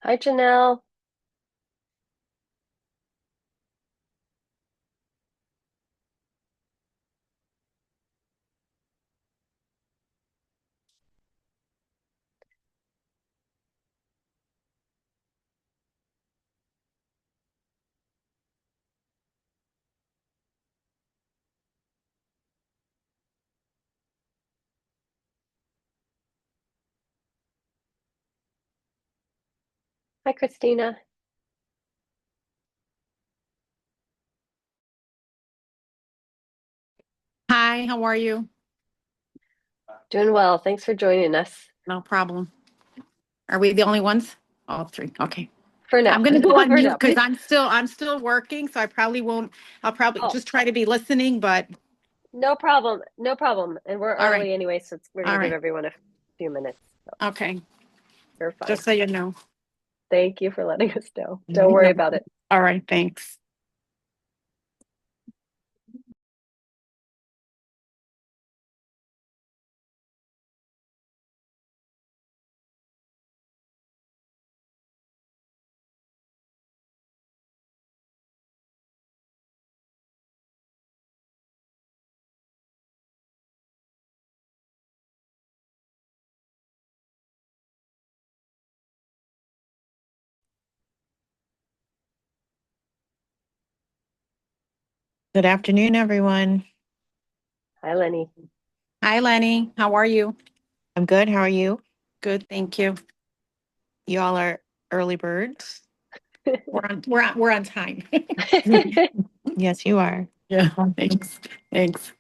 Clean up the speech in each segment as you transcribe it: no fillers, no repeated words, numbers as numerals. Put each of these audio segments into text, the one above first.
Hi, Janelle. Hi, Christina. Hi, how are you? Doing well. Thanks for joining us No problem. Are we the only ones? All three. Okay. for now. I'm gonna go on For mute now. because I'm still working, so I probably won't. I'll probably Oh, just try to be listening, but no problem. No problem. And we're all right. early anyway, so we're going All to give right. everyone a few minutes. So Okay. you're fine. Just so you know. Thank you for letting us know. Don't worry No. about it. All right, thanks. Good afternoon, everyone. Hi, Lenny. Hi, Lenny. How are you? I'm good. How are you? Good, thank you. You all are early birds. We're on time. Yes, you are. Yeah, thanks. Thanks.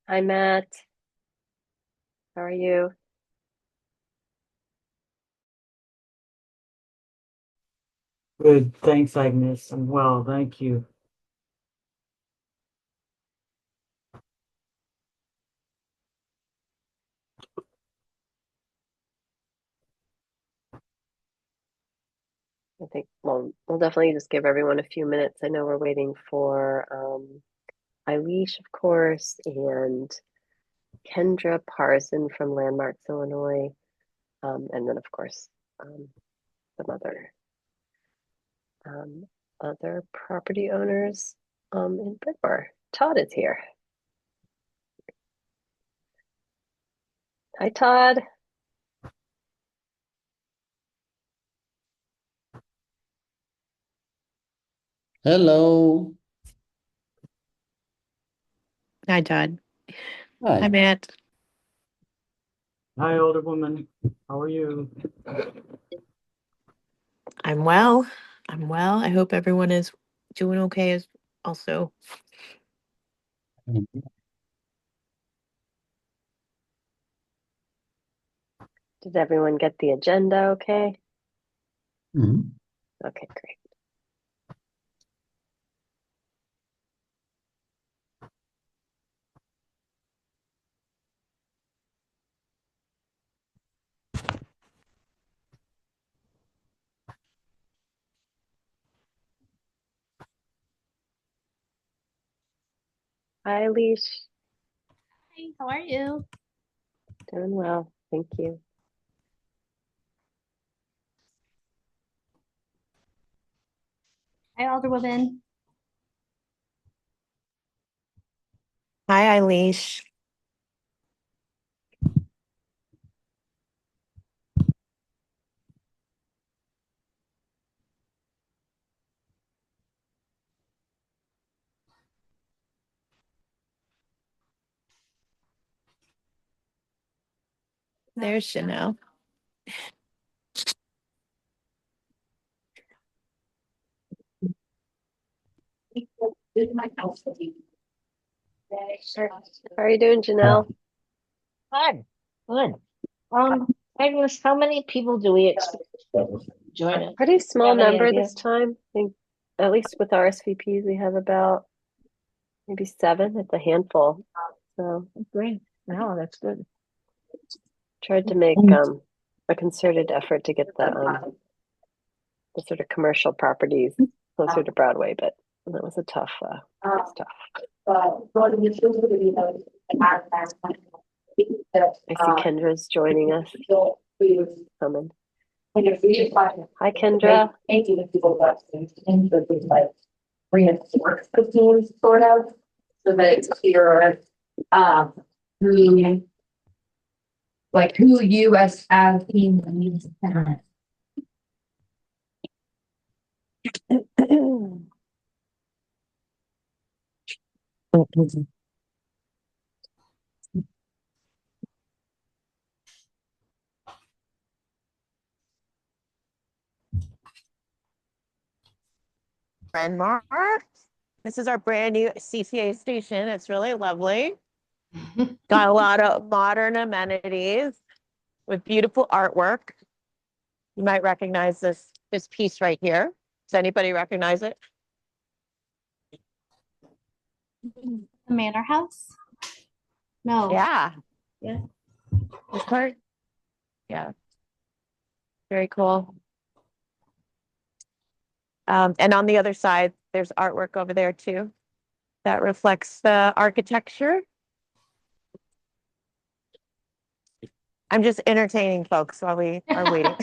Hi, Matt. How are you? Good, thanks, Agnes. I'm well, thank you. I think we'll definitely just give everyone a few minutes. I know we're waiting for Eilish, of course, and Kendra Parson from Landmarks, Illinois. And then, of course, some um, other property owners in Bryn Mawr. Todd is here. Hi, Todd. Hello. Hi, Todd. Hi, Hi. Matt. Hi, Alderwoman. How are you? I'm well. I'm well. I hope everyone is doing okay as also. Did everyone get the agenda okay? Mhm. Okay, great. Hi, Leash. Hi, how are you? Doing well. Thank you. Hi, Alderwoman. Hi, Eilish. There's Chanel. How are you doing, Janelle? Good, good. Agnes, how many people do we expect to A join us? pretty Do you small have any number idea? this time. I think at least with RSVPs, we have about maybe seven. It's a handful. So Great. No, that's good. tried to make a concerted effort to get the sort of commercial properties closer to Broadway, but That was a tough, Uh, that's tough. One of the issues would be that I see Kendra's joining us, coming. Hi, Kendra. Thank you to people that into the like reinforce the teams sort of, so that it's clearer, who, like who you as team needs to have. Bryn Mawr. This is our brand new CTA station. It's really lovely. Got a lot of modern amenities with beautiful artwork. You might recognize this piece right here. Does anybody recognize it? The Manor House? No. Yeah. Yeah. This part? Yeah. Very cool. And on the other side, there's artwork over there too that reflects the architecture. I'm just entertaining folks while we are waiting.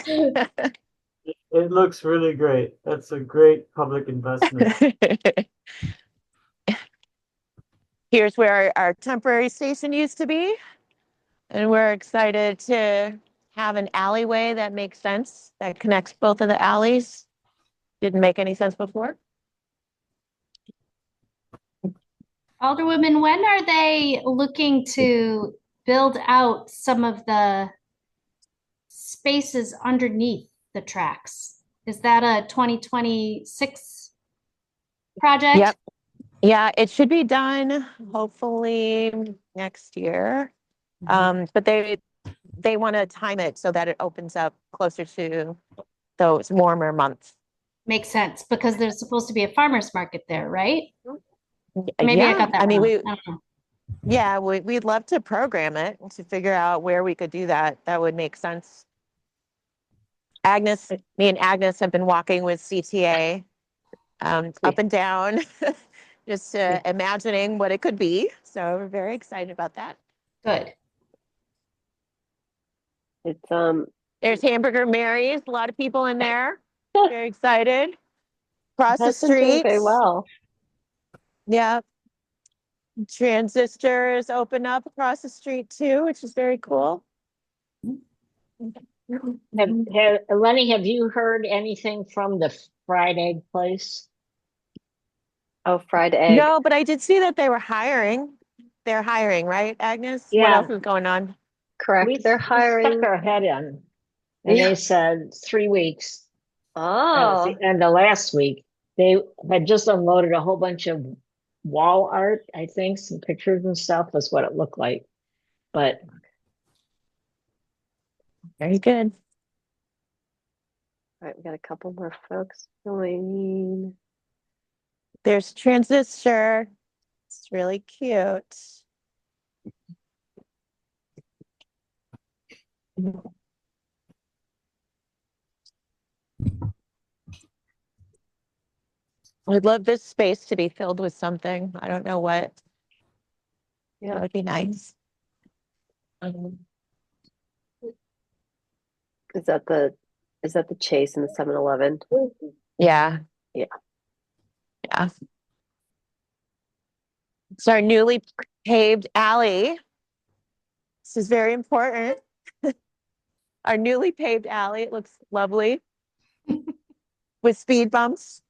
It looks really great. That's a great public investment. Here's where our temporary station used to be. And we're excited to have an alleyway that makes sense, that connects both of the alleys. Didn't make any sense before. Alderwoman, when are they looking to build out some of the spaces underneath the tracks? Is that a 2026 project? Yep. Yeah, it should be done hopefully next year. But they want to time it so that it opens up closer to those warmer months. Makes sense because there's supposed to be a farmer's market there, right? Maybe I Yeah, got that I mean, wrong. I don't know. yeah, we'd love to program it to figure out where we could do that. That would make sense. Me and Agnes have been walking with CTA up and down, just imagining what it could be. So we're very excited about that. Good. It's There's Hamburger Mary's, a lot of people in there. Very excited. Across the has been doing street. very well. Yeah. Transistors open up across the street too, which is very cool. Lenny, have you heard anything from the fried egg place? Oh, fried egg. No, but I did see that they were hiring. They're hiring, right, Agnes? What Yeah. else is going on? Correct. They're We hiring. stuck our head in, and Yeah. they said 3 weeks. That was Oh, the end of last week. They had just unloaded a whole bunch of wall art, I think, some pictures and stuff was what it looked like. But Very good. all right. We got a couple more folks joining. There's Transistor. It's really cute. I'd love this space to be filled with something. I don't know what. That Yeah. would be nice. Is that the Chase and the 7-Eleven? Yeah. Yeah. Yeah. It's our newly paved alley. This is very important. Our newly paved alley. It looks lovely with speed bumps.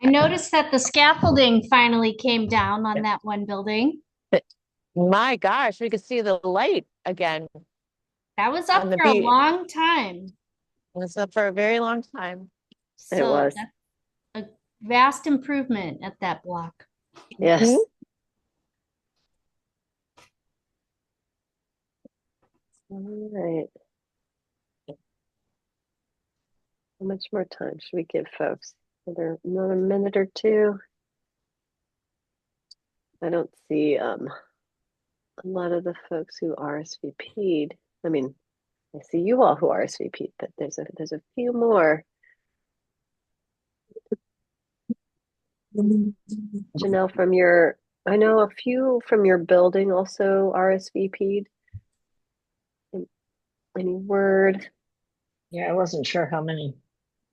I noticed that the scaffolding finally came down on that one building. My gosh, we could see the light again. That was up On the for a beach. long time. It was up for a very long time. It So was. that's a vast improvement at that block. Yes. Mhm. All right. How much more time should we give folks? Another minute or two? I don't see a lot of the folks who RSVP'd. I mean, I see you all who RSVP, but there's a few more. Janelle, I know a few from your building also RSVP'd. Any word? Yeah, I wasn't sure how many,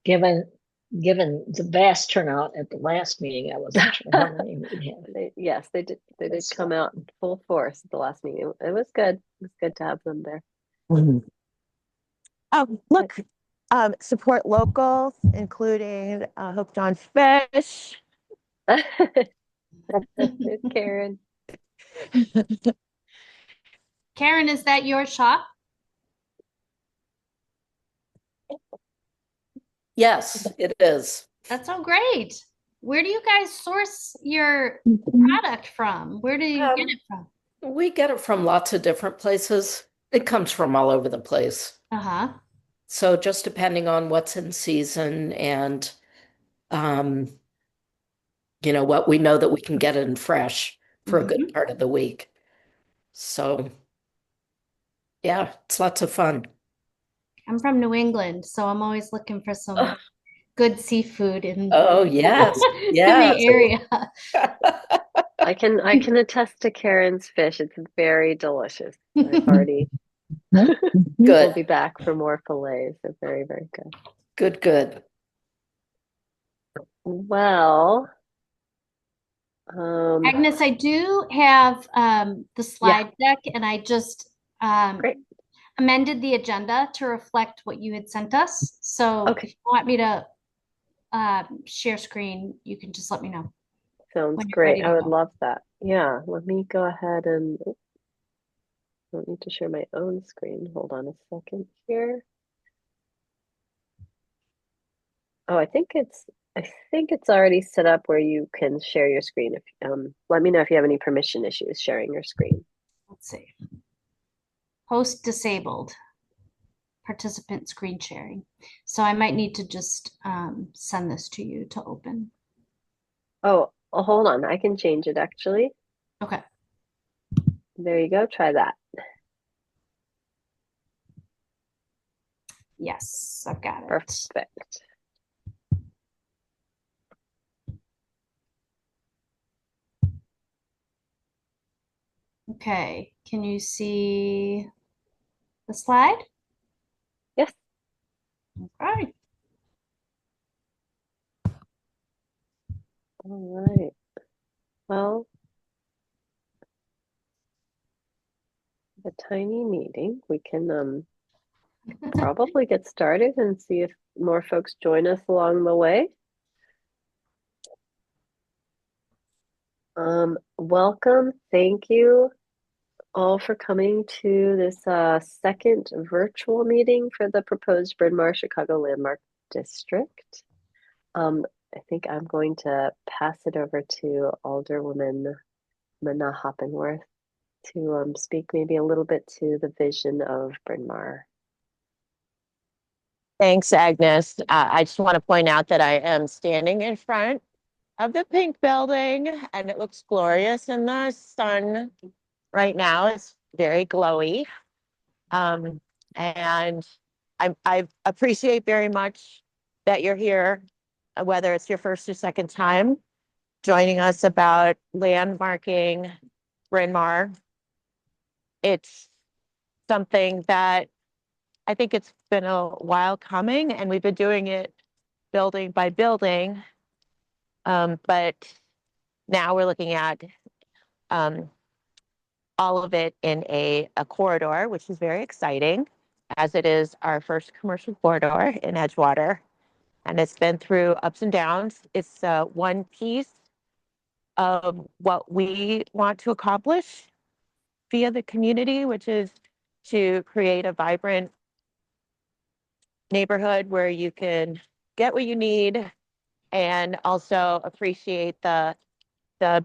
given the vast turnout at the last meeting, I wasn't sure how many we'd have. Yes, they did. They did That's come fine. out in full force at the last meeting. It was good. It was good to have them there. Oh, look, support locals, including Hope John Fish. There's Karen. Karen, is that your shop? Yes, it is. That's so great. Where do you guys source your product from? Where do you get it from? We get it from lots of different places. It comes from all over the place. Uh-huh. So just depending on what's in season and um, what we know that we can get in fresh for a good part of the week. So yeah, it's lots of fun. I'm from New England, so I'm always looking for some good seafood in Oh yes, in yes. the area. I can attest to Karen's fish. It's very delicious. I've already we'll Good, be back for more fillets. They're very, very good. good, good. Well, Agnes, I do have the slide deck, and I just great. amended the agenda to reflect what you had sent us. So Okay. if you want me to share screen, you can just let me know. Sounds when you're great. ready to I would go. love that. Yeah, let me go ahead and I don't need to share my own screen. Hold on a second here. Oh, I think it's already set up where you can share your screen. If let me know if you have any permission issues sharing your screen. Let's see. Host disabled. Participant screen sharing. So I might need to just send this to you to open. Oh, hold on. I can change it actually. Okay. There you go. Try that. Yes, I've got it. Perfect. Okay. Can you see the slide? Yes. Okay. All right. Well, a tiny meeting. We can probably get started and see if more folks join us along the way. Welcome. Thank you all for coming to this second virtual meeting for the proposed Bryn Mawr Chicago Landmark District. I think I'm going to pass it over to Alderwoman Manaa-Hoppenworth to speak maybe a little bit to the vision of Bryn Mawr. Thanks, Agnes. I just want to point out that I am standing in front of the pink building, and it looks glorious in the sun right now. It's very glowy. And I appreciate very much that you're here, whether it's your first or second time joining us about landmarking Bryn Mawr. It's something that I think it's been a while coming, and we've been doing it building by building. But now we're looking at all of it in a corridor, which is very exciting, as it is our first commercial corridor in Edgewater. And it's been through ups and downs. It's one piece of what we want to accomplish via the community, which is to create a vibrant neighborhood where you can get what you need and also appreciate the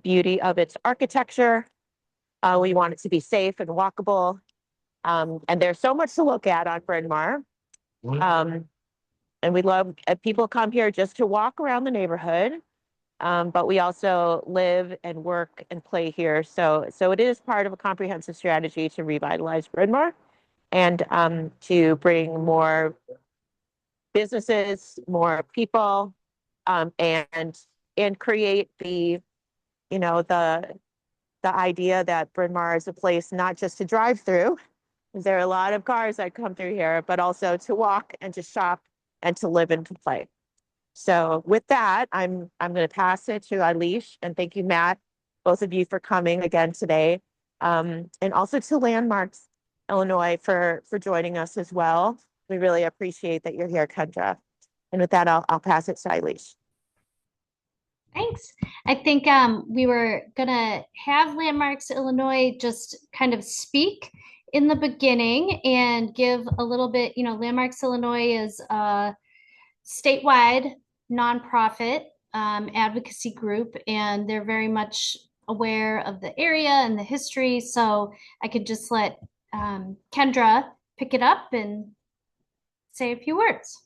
beauty of its architecture. We want it to be safe and walkable. And there's so much to look at on Bryn Mawr. And we love people come here just to walk around the neighborhood. But we also live and work and play here. So it is part of a comprehensive strategy to revitalize Bryn Mawr. and to bring more businesses, more people, and create the, you know, the idea that Bryn Mawr is a place not just to drive through. There are a lot of cars that come through here, but also to walk and to shop and to live and to play. So with that, I'm going to pass it to Alish, and thank you, Matt, both of you for coming again today, and also to Landmarks Illinois for joining us as well. We really appreciate that you're here, Kendra. And with that, I'll pass it to Alish. Thanks. I think we were gonna have Landmarks Illinois just kind of speak in the beginning and give a little bit, you know, Landmarks Illinois is a statewide nonprofit advocacy group, and they're very much aware of the area and the history. So I could just let Kendra pick it up and say a few words.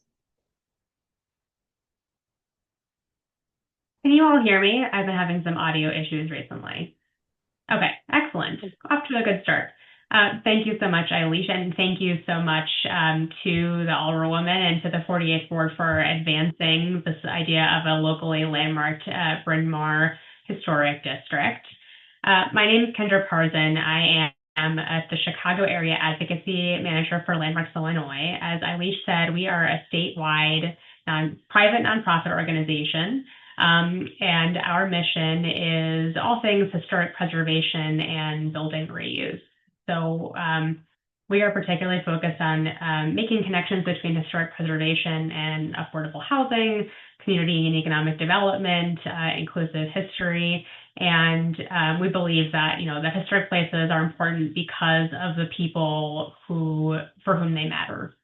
Can you all hear me? I've been having some audio issues recently. Okay, excellent. Off to a good start. Thank you so much, Alicia, and thank you so much to the Alderwoman and to the 48th Ward for advancing this idea of a locally landmarked Bryn Mawr Historic District. My name is Kendra Parzan. I am at the Chicago Area Advocacy Manager for Landmarks Illinois. As Alicia said, we are a statewide private nonprofit organization. And our mission is all things historic preservation and building reuse. So we are particularly focused on making connections between historic preservation and affordable housing, community and economic development, inclusive history. And we believe that, you know, that historic places are important because of the people for whom they matter.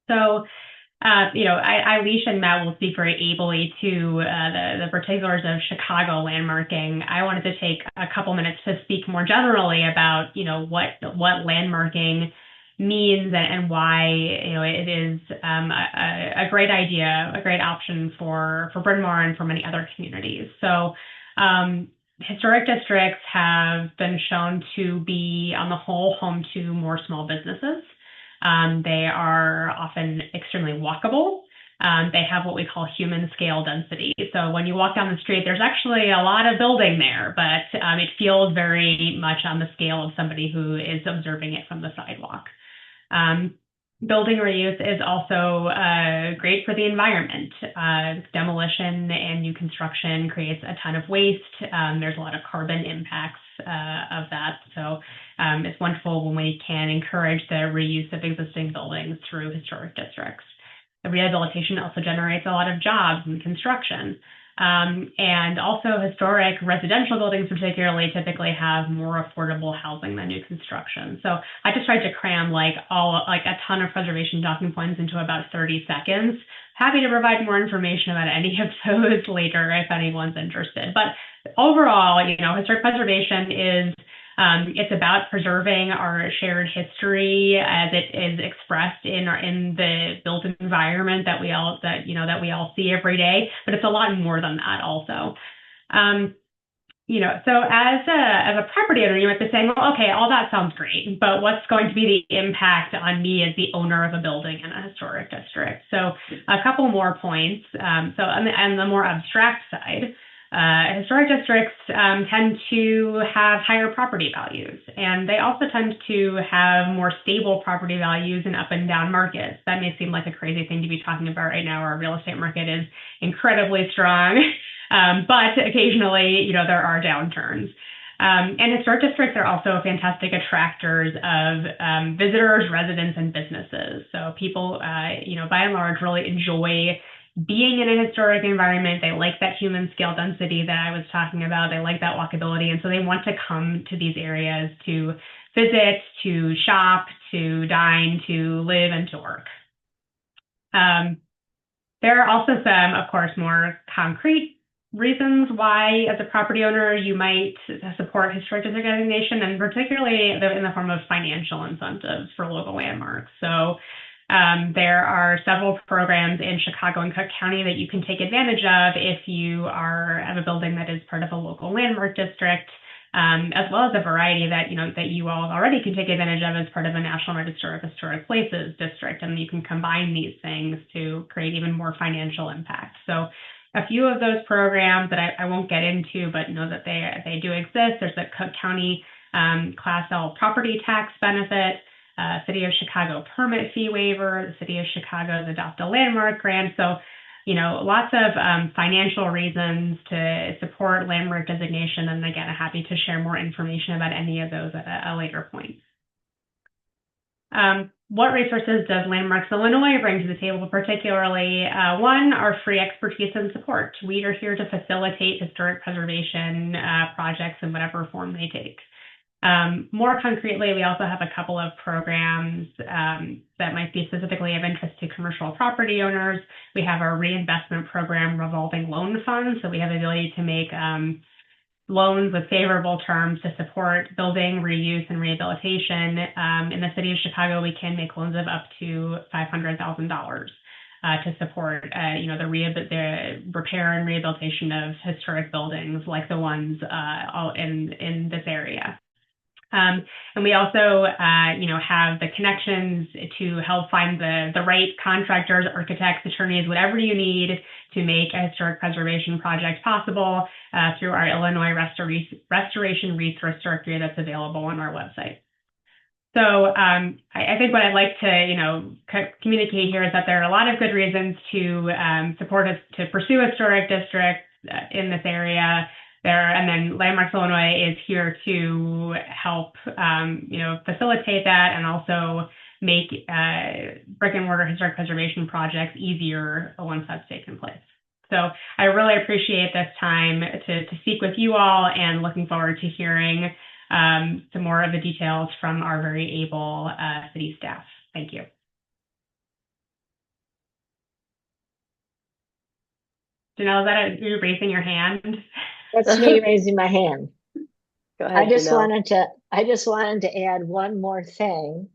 So you know, Alicia and Matt will speak very ably to the particulars of Chicago landmarking. I wanted to take a couple minutes to speak more generally about, you know, what landmarking means and why, you know, it is a great idea, a great option for Bryn Mawr and for many other communities. So historic districts have been shown to be, on the whole, home to more small businesses. They are often extremely walkable. They have what we call human scale density. So when you walk down the street, there's actually a lot of building there, but it feels very much on the scale of somebody who is observing it from the sidewalk. Building reuse is also great for the environment. Demolition and new construction creates a ton of waste. There's a lot of carbon impacts of that. So it's wonderful when we can encourage the reuse of existing buildings through historic districts. The rehabilitation also generates a lot of jobs in construction. And also historic residential buildings particularly typically have more affordable housing than new construction. So I just tried to cram like a ton of preservation talking points into about 30 seconds. Happy to provide more information about any of those later if anyone's interested. But overall, you know, historic preservation is it's about preserving our shared history as it is expressed in the built environment that we all see every day. But it's a lot more than that also. You know, so as a property owner, you might be saying, well, okay, all that sounds great, but what's going to be the impact on me as the owner of a building in a historic district? So a couple more points. So on the more abstract side, historic districts tend to have higher property values, and they also tend to have more stable property values in up and down markets. That may seem like a crazy thing to be talking about right now. Our real estate market is incredibly strong, but occasionally, you know, there are downturns. And historic districts are also fantastic attractors of visitors, residents, and businesses. So people, you know, by and large, really enjoy being in a historic environment. They like that human scale density that I was talking about. They like that walkability. And so they want to come to these areas to visit, to shop, to dine, to live, and to work. There are also some, of course, more concrete reasons why, as a property owner, you might support historic district designation, and particularly in the form of financial incentives for local landmarks. So there are several programs in Chicago and Cook County that you can take advantage of if you have a building that is part of a local landmark district. as well as a variety that you all already can take advantage of as part of a National Register of Historic Places district, and you can combine these things to create even more financial impact. So a few of those programs that I won't get into, but know that they do exist. There's the Cook County Class L property tax benefit, City of Chicago permit fee waiver, the City of Chicago's Adopt a Landmark grant. So, lots of financial reasons to support landmark designation. And again, I'm happy to share more information about any of those at a later point. What resources does Landmarks Illinois bring to the table, particularly? One, our free expertise and support. We are here to facilitate historic preservation projects in whatever form they take. More concretely, we also have a couple of programs that might be specifically of interest to commercial property owners. We have our reinvestment program revolving loan fund. So we have the ability to make loans with favorable terms to support building, reuse, and rehabilitation. In the City of Chicago, we can make loans of up to $500,000 to support, the repair and rehabilitation of historic buildings like the ones all in this area. And we also, have the connections to help find the right contractors, architects, attorneys, whatever you need to make a historic preservation project possible through our Illinois Restoration Resource Directory that's available on our website. So I think what I'd like to, communicate here is that there are a lot of good reasons to support us to pursue historic districts in this area. And then Landmarks Illinois is here to help, facilitate that and also make brick and mortar historic preservation projects easier once that's taken place. So I really appreciate this time to speak with you all, and looking forward to hearing some more of the details from our very able city staff. Thank you. Janelle, is that you raising your hand? That's me raising my hand. Go ahead, I just Janelle. wanted to add one more thing.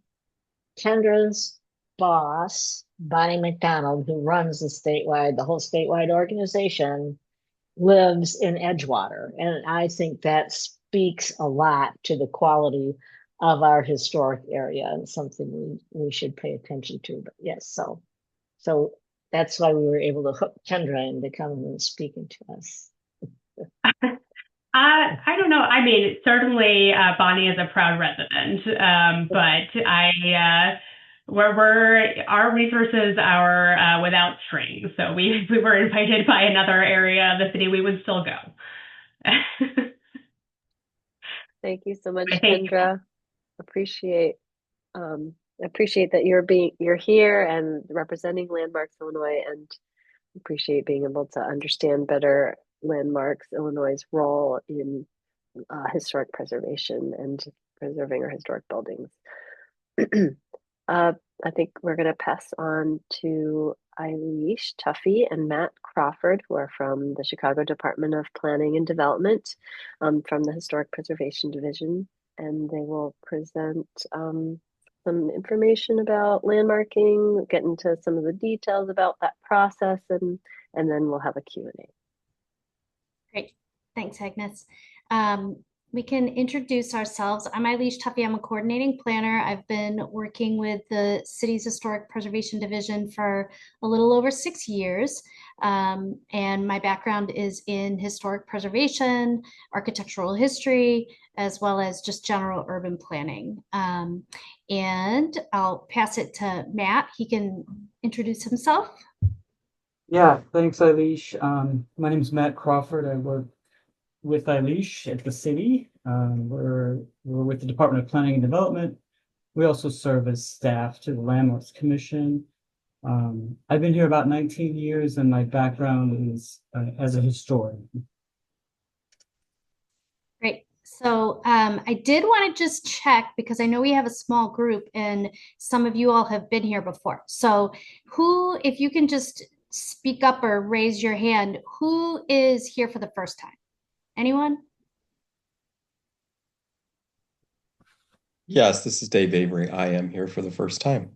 Kendra's boss, Bonnie McDonald, who runs the whole statewide organization, lives in Edgewater. And I think that speaks a lot to the quality of our historic area, and something we should pay attention to. But yes, so that's why we were able to hook Kendra into coming and speaking to us. I don't know. I mean, certainly Bonnie is a proud resident, but our resources are without strings. So we were invited by another area of the city, we would still go. Thank you so much, Kendra. Appreciate that you're here and representing Landmarks Illinois, and appreciate being able to understand better Landmarks Illinois' role in historic preservation and preserving our historic buildings. I think we're going to pass on to Eilish Tuffy and Matt Crawford, who are from the Chicago Department of Planning and Development, from the Historic Preservation Division, and they will present some information about landmarking, get into some of the details about that process, and then we'll have a Q&A. Great. Thanks, Agnes. We can introduce ourselves. I'm Eilish Tuffy. I'm a coordinating planner. I've been working with the city's Historic Preservation Division for a little over 6 years. And my background is in historic preservation, architectural history, as well as just general urban planning. And I'll pass it to Matt. He can introduce himself. Yeah, thanks, Eilish. My name is Matt Crawford. I work with Eilish at the city. We're with the Department of Planning and Development. We also serve as staff to the Landmarks Commission. I've been here about 19 years, and my background is as a historian. Great. So I did want to just check, because I know we have a small group and some of you all have been here before. So if you can just speak up or raise your hand, who is here for the first time? Anyone? Yes, this is Dave Avery. I am here for the first time.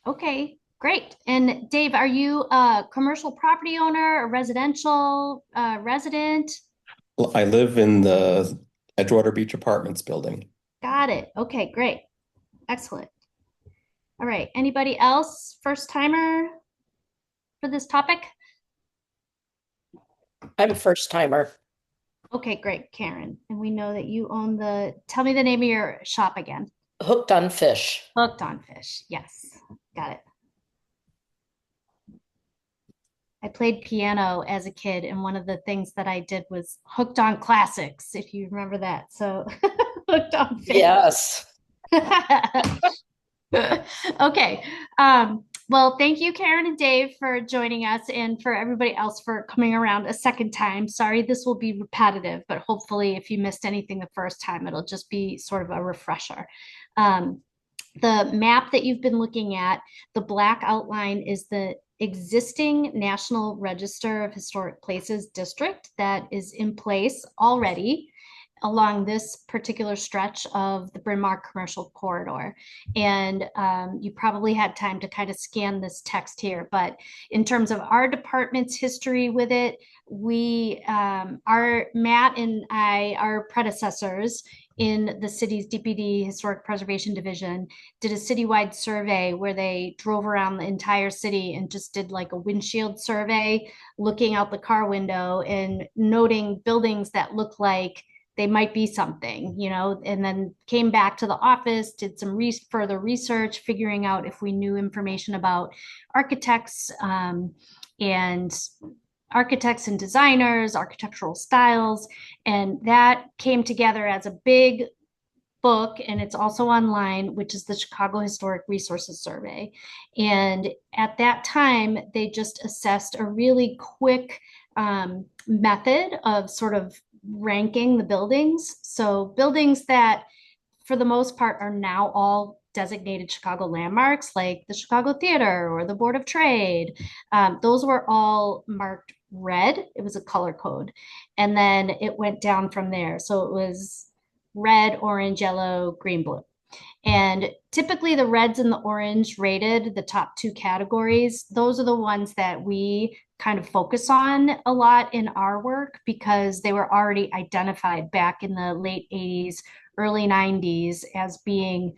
Okay, great. And Dave, are you a commercial property owner, a residential resident? Well, I live in the Edgewater Beach Apartments building. Got it. Okay, great. Excellent. All right. Anybody else first timer for this topic? I'm a first timer. Okay, great, Karen. And we know that you own tell me the name of your shop again. Hooked on Fish. Hooked on Fish. Yes, got it. I played piano as a kid, and one of the things that I did was Hooked on Classics, if you remember that. So Hooked on Fish. Yes. Okay. Well, thank you, Karen and Dave, for joining us, and for everybody else for coming around a second time. Sorry, this will be repetitive, but hopefully if you missed anything the first time, it'll just be sort of a refresher. The map that you've been looking at, the black outline is the existing National Register of Historic Places district that is in place already along this particular stretch of the Bryn Mawr commercial corridor. And you probably had time to kind of scan this text here, but in terms of our department's history with it, Matt and I, our predecessors in the city's DPD Historic Preservation Division, did a citywide survey where they drove around the entire city and just did like a windshield survey, looking out the car window and noting buildings that look like they might be something, and then came back to the office, did some further research, figuring out if we knew information about architects and designers, architectural styles. And that came together as a big book, and it's also online, which is the Chicago Historic Resources Survey. And at that time, they just assessed a really quick method of sort of ranking the buildings. So buildings that for the most part are now all designated Chicago landmarks, like the Chicago Theater or the Board of Trade. Those were all marked red. It was a color code. And then it went down from there. So it was red, orange, yellow, green, blue. And typically the reds and the orange rated the top two categories. Those are the ones that we kind of focus on a lot in our work because they were already identified back in the late 80s, early 90s as being,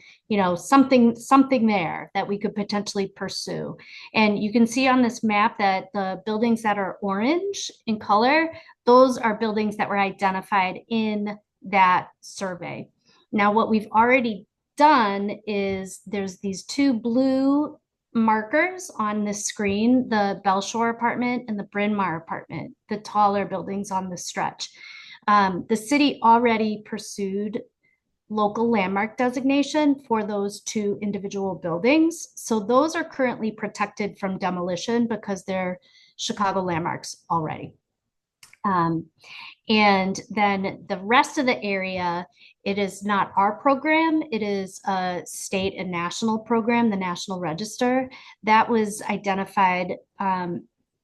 something there that we could potentially pursue. And you can see on this map that the buildings that are orange in color, those are buildings that were identified in that survey. Now, what we've already done is there's these two blue markers on the screen, the Belshore apartment and the Bryn Mawr apartment, the taller buildings on the stretch. The city already pursued local landmark designation for those two individual buildings. So those are currently protected from demolition because they're Chicago landmarks already. And then the rest of the area, it is not our program. It is a state and national program, the National Register, that was identified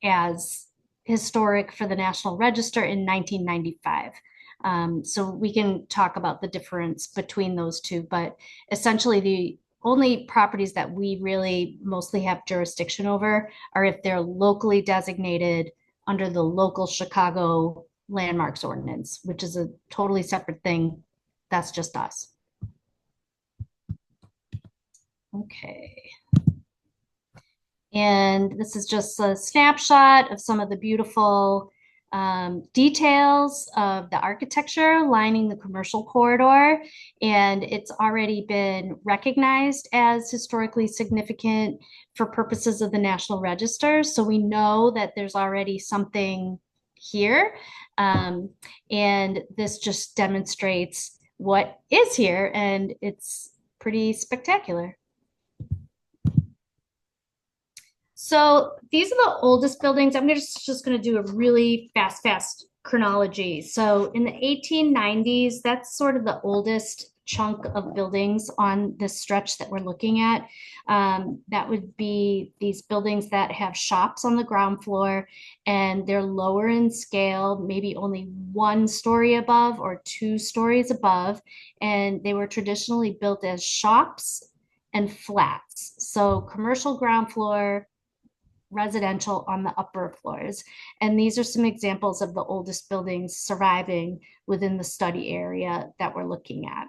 as historic for the National Register in 1995. So we can talk about the difference between those two, but essentially the only properties that we really mostly have jurisdiction over are if they're locally designated under the local Chicago landmarks ordinance, which is a totally separate thing. That's just us. Okay. And this is just a snapshot of some of the beautiful details of the architecture lining the commercial corridor. And it's already been recognized as historically significant for purposes of the National Register. So we know that there's already something here. And this just demonstrates what is here, and it's pretty spectacular. So these are the oldest buildings. I'm just going to do a really fast chronology. So in the 1890s, that's sort of the oldest chunk of buildings on this stretch that we're looking at. That would be these buildings that have shops on the ground floor, and they're lower in scale, maybe only 1 story above or 2 stories above. And they were traditionally built as shops and flats. So commercial ground floor, residential on the upper floors. And these are some examples of the oldest buildings surviving within the study area that we're looking at.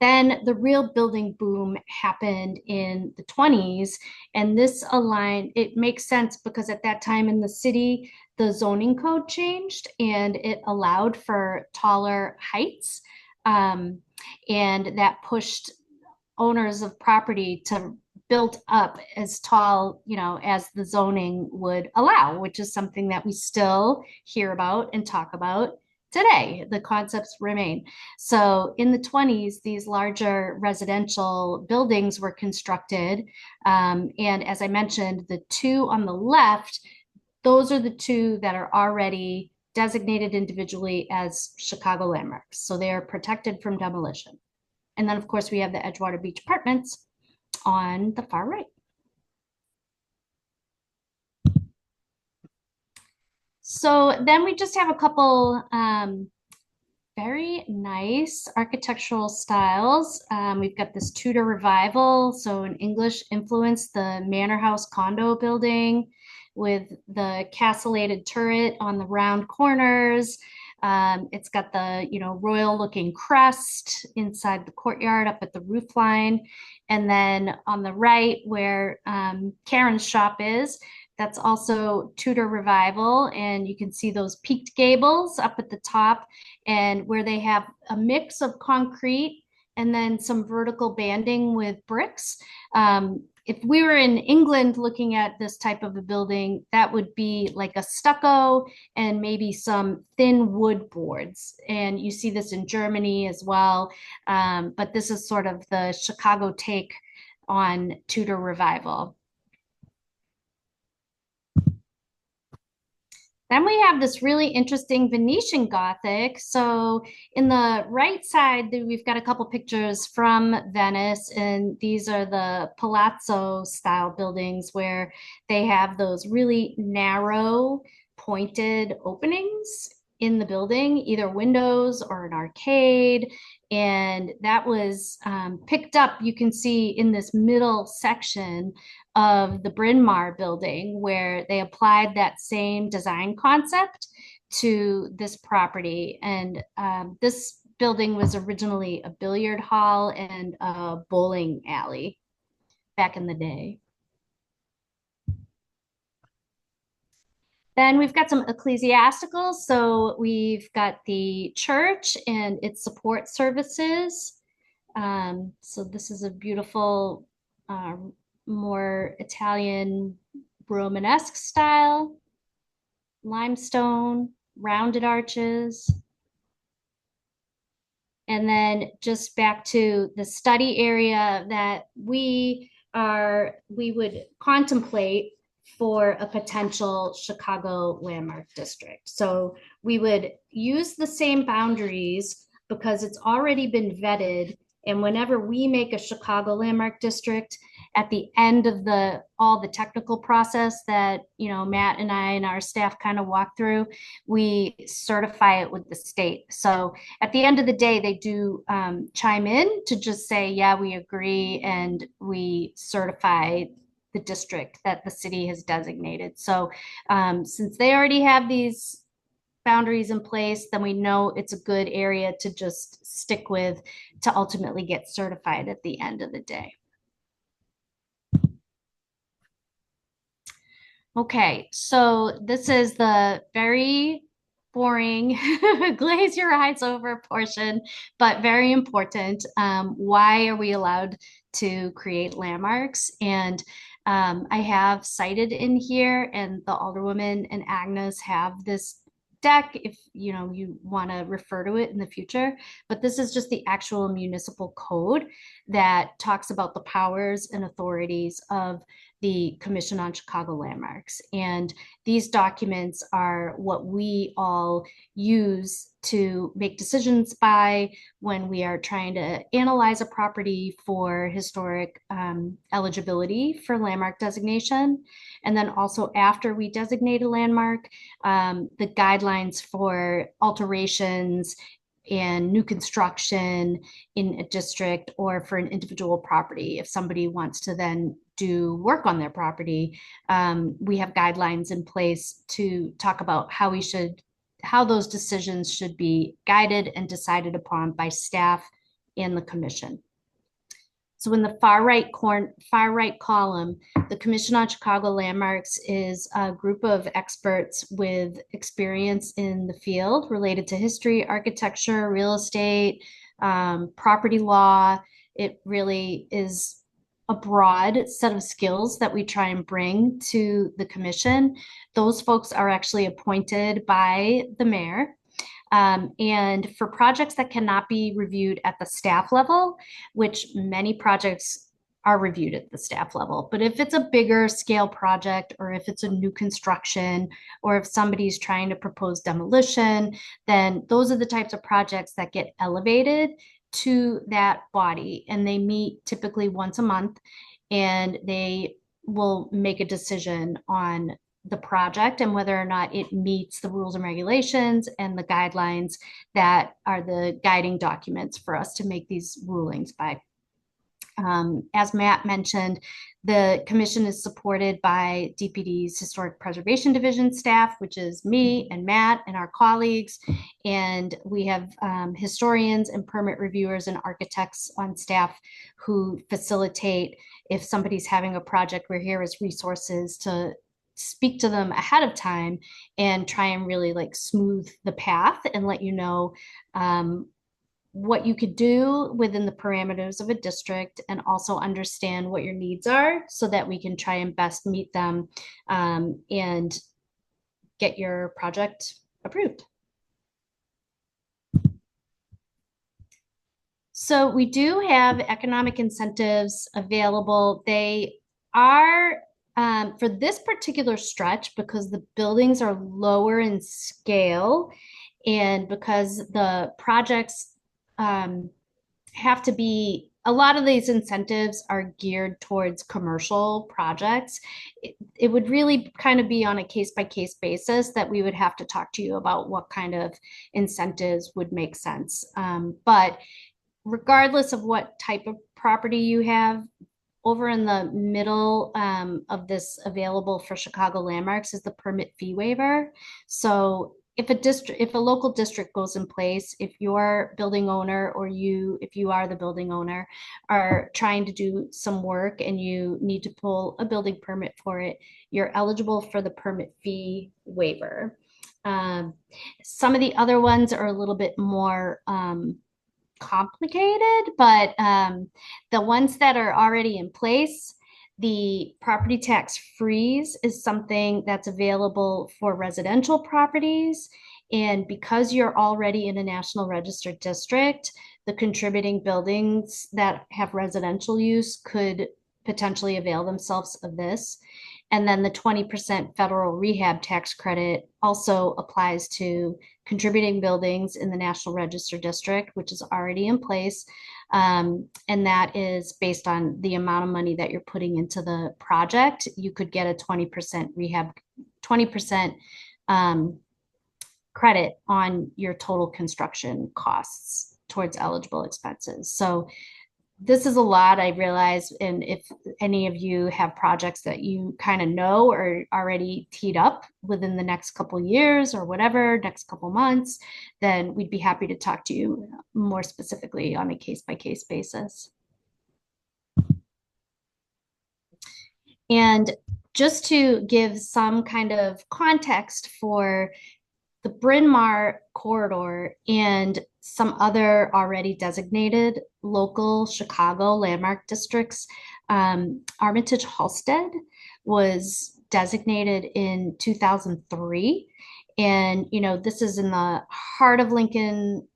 Then the real building boom happened in the 20s, and this aligned, it makes sense because at that time in the city, the zoning code changed and it allowed for taller heights. And that pushed owners of property to build up as tall, as the zoning would allow, which is something that we still hear about and talk about today. The concepts remain. So in the 20s, these larger residential buildings were constructed. And as I mentioned, the two on the left, those are the two that are already designated individually as Chicago landmarks. So they are protected from demolition. And then, of course, we have the Edgewater Beach Apartments on the far right. So then we just have a couple very nice architectural styles. We've got this Tudor revival, so an English influence, the Manor House condo building with the castellated turret on the round corners. It's got the royal looking crest inside the courtyard up at the roof line. And then on the right where Karen's shop is, that's also Tudor revival. And you can see those peaked gables up at the top, and where they have a mix of concrete and then some vertical banding with bricks. If we were in England looking at this type of a building, that would be like a stucco and maybe some thin wood boards. And you see this in Germany as well. But this is sort of the Chicago take on Tudor revival. Then we have this really interesting Venetian Gothic. So in the right side, we've got a couple pictures from Venice, and these are the palazzo style buildings where they have those really narrow pointed openings in the building, either windows or an arcade. And that was picked up, you can see in this middle section of the Bryn Mawr building, where they applied that same design concept to this property. And this building was originally a billiard hall and a bowling alley back in the day. Then we've got some ecclesiasticals. So we've got the church and its support services. So this is a beautiful, more Italian Romanesque style, limestone, rounded arches. And then just back to the study area that we would contemplate for a potential Chicago landmark district. So we would use the same boundaries because it's already been vetted. And whenever we make a Chicago landmark district, at the end of all the technical process that Matt and I and our staff kind of walk through, we certify it with the state. So at the end of the day, they do chime in to just say, yeah, we agree, and we certify the district that the city has designated. So since they already have these boundaries in place, then we know it's a good area to just stick with to ultimately get certified at the end of the day. Okay, so this is the very boring glaze your eyes over portion, but very important. Why are we allowed to create landmarks? And I have cited in here, and the Alderwoman and Agnes have this deck if you want to refer to it in the future, but this is just the actual municipal code that talks about the powers and authorities of the Commission on Chicago Landmarks. And these documents are what we all use to make decisions by when we are trying to analyze a property for historic eligibility for landmark designation. And then also after we designate a landmark, the guidelines for alterations and new construction in a district or for an individual property. If somebody wants to then do work on their property, we have guidelines in place to talk about how those decisions should be guided and decided upon by staff and the commission. So in the far right column, the Commission on Chicago Landmarks is a group of experts with experience in the field related to history, architecture, real estate, property law. It really is a broad set of skills that we try and bring to the commission. Those folks are actually appointed by the mayor. And for projects that cannot be reviewed at the staff level, which many projects are reviewed at the staff level, but if it's a bigger scale project, or if it's a new construction, or if somebody's trying to propose demolition, then those are the types of projects that get elevated to that body. And they meet typically once a month, and they will make a decision on the project and whether or not it meets the rules and regulations and the guidelines that are the guiding documents for us to make these rulings by. As Matt mentioned, the commission is supported by DPD's Historic Preservation Division staff, which is me and Matt and our colleagues. And we have historians and permit reviewers and architects on staff who facilitate if somebody's having a project. We're here as resources to speak to them ahead of time and try and really like smooth the path and let you know what you could do within the parameters of a district, and also understand what your needs are so that we can try and best meet them and get your project approved. So we do have economic incentives available. They are for this particular stretch, because the buildings are lower in scale and because the projects have to be, a lot of these incentives are geared towards commercial projects. It would really kind of be on a case-by-case basis that we would have to talk to you about what kind of incentives would make sense. But regardless of what type of property you have, over in the middle of this available for Chicago landmarks is the permit fee waiver. So if a local district goes in place, if your building owner or if you are the building owner, are trying to do some work and you need to pull a building permit for it, you're eligible for the permit fee waiver. Some of the other ones are a little bit more complicated, but the ones that are already in place, the property tax freeze is something that's available for residential properties. And because you're already in a National Register district, the contributing buildings that have residential use could potentially avail themselves of this. And then the 20% federal rehab tax credit also applies to contributing buildings in the National Register district, which is already in place. And that is based on the amount of money that you're putting into the project. You could get a 20% rehab, 20% credit on your total construction costs towards eligible expenses. So this is a lot, I realize, and if any of you have projects that you kind of know are already teed up within the next couple of years or whatever, next couple of months, then we'd be happy to talk to you more specifically on a case-by-case basis. And just to give some kind of context for the Bryn Mawr corridor and some other already designated local Chicago landmark districts, Armitage Halsted was designated in 2003. And, you know, this is in the heart of Lincoln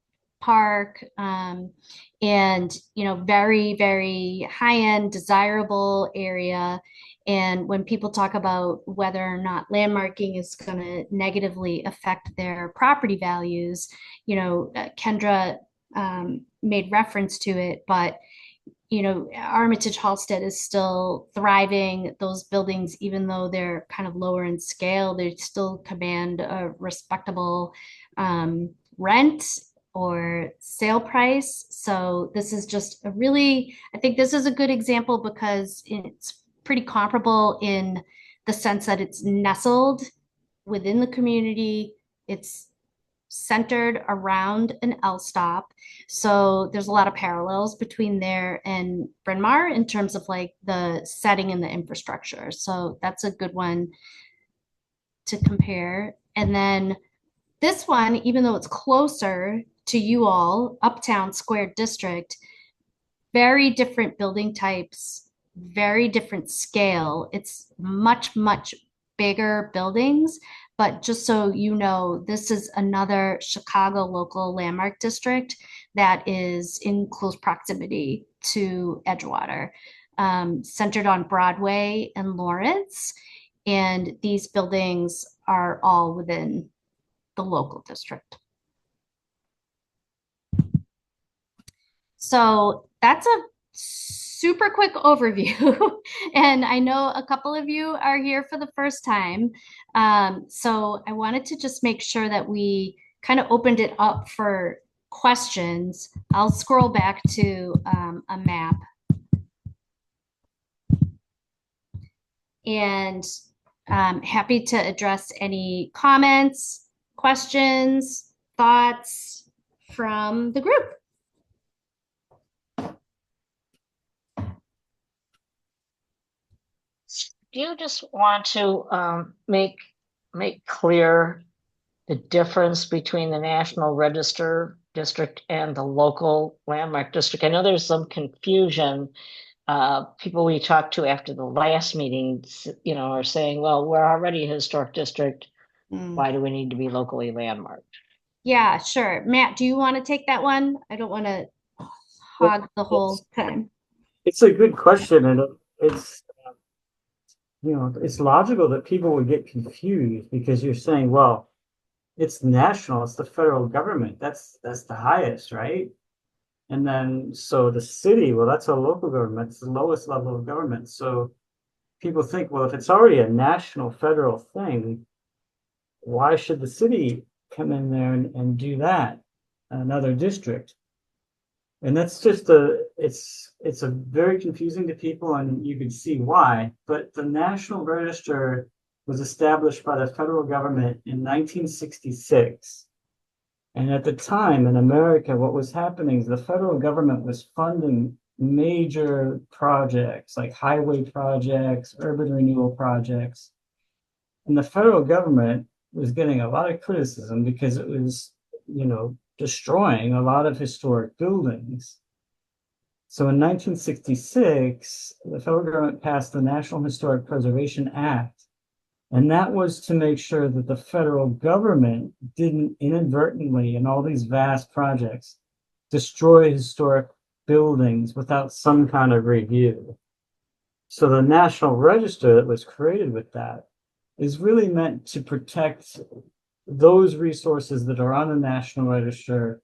Park, and, you know, very, very high-end, desirable area. And when people talk about whether or not landmarking is going to negatively affect their property values, you know, Kendra made reference to it, but, you know, Armitage Halsted is still thriving. Those buildings, even though they're kind of lower in scale, they still command a respectable rent or sale price. So this is just a really, I think this is a good example because it's pretty comparable in the sense that it's nestled within the community. It's centered around an L stop. So there's a lot of parallels between there and Bryn Mawr in terms of like the setting and the infrastructure. So that's a good one to compare. And then this one, even though it's closer to you all, Uptown Square District, very different building types, very different scale. It's much, much bigger buildings. But just so you know, this is another Chicago local landmark district that is in close proximity to Edgewater, centered on Broadway and Lawrence. And these buildings are all within the local district. So that's a super quick overview. And I know a couple of you are here for the first time. So I wanted to just make sure that we kind of opened it up for questions. I'll scroll back to a map. And happy to address any comments, questions, thoughts from the group. Do you just want to make clear the difference between the National Register District and the local landmark district? I know there's some confusion. People we talked to after the last meeting, are saying, well, we're already a historic district. Why do we need to be locally landmarked? Yeah, sure. Matt, do you want to take that one? I don't want to hog the whole time. It's a good question, and it's it's logical that people would get confused because you're saying, well, it's national, it's the federal government, that's the highest, right? And then so the city, well, that's a local government, it's the lowest level of government. So people think, well, if it's already a national federal thing, why should the city come in there and do that, another district? And that's just it's a very confusing to people, and you can see why. But the National Register was established by the federal government in 1966. And at the time in America, what was happening is the federal government was funding major projects like highway projects, urban renewal projects. And the federal government was getting a lot of criticism because it was, destroying a lot of historic buildings. So in 1966, the federal government passed the National Historic Preservation Act, and that was to make sure that the federal government didn't inadvertently, in all these vast projects, destroy historic buildings without some kind of review. So the National Register that was created with that is really meant to protect those resources that are on the National Register